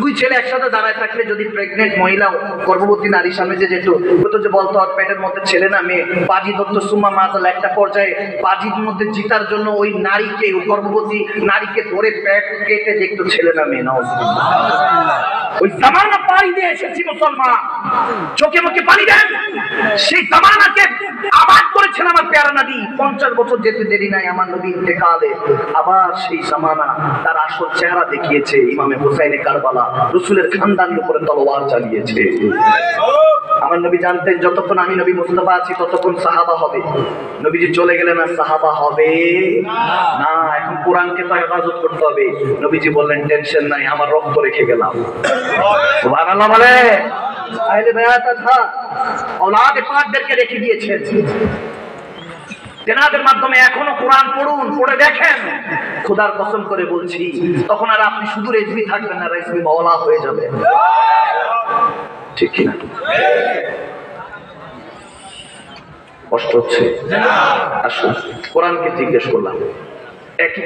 দুই ছেলে একসাথে দাঁড়ায় থাকলে যদি প্রেগনেন্ট মহিলা গর্ভবতী নারীর সামনে যে যেত যে বলতো পেটের মধ্যে ছেলে না মেয়ে, বাজি ধরতো সুম্মা মাজাল, একটা পর্যায়ে বাজির মধ্যে জিতার জন্য ওই নারীকে, গর্ভবতী নারীকে ধরে পেট কেটে দেখতো ছেলে না মেয়ে। ওই জামানা পাড়ি দিয়ে এসেছি মুসলমান, চোখে মুখে পানি দেন। সেই জামানাকে আবাদ করেছেন আমার প্যারা নবী। 50 বছর যেতে দেরি নাই আমার নবী ইন্তেকালে, আবার সেই জামানা তার আসল চেহারা দেখিয়েছে। ইমামে হুসাইনে কারবালা রাসূলের খানদানের উপরে তলোয়ার চালিয়েছে। আমার নবী জানতেন যতক্ষণ আমি নবী মুস্তাফা আছি ততক্ষণ সাহাবা হবে। নবীজি চলে গেলেন আর সাহাবা হবে না। এখন কোরআনকে তো হেফাজত করতে হবে। নবীজি বললেন টেনশন নাই, আমার রক্ত রেখে গেলাম। সুবহানাল্লাহ বলে। আহলে বায়াত তথা আওলাদে পাকদেরকে রেখে দিয়েছেন। তেনাদের মাধ্যমে এখনো কোরআন পড়ুন, পড়ে দেখেন। খোদার কসম করে বলছি, তখন আর আপনি শুধু রেজবি থাকবেন না, রেজবি মাওলা হয়ে যাবে। ঠিক কিনা? কষ্ট হচ্ছে? আসুন কোরআনকে জিজ্ঞেস করলাম, একই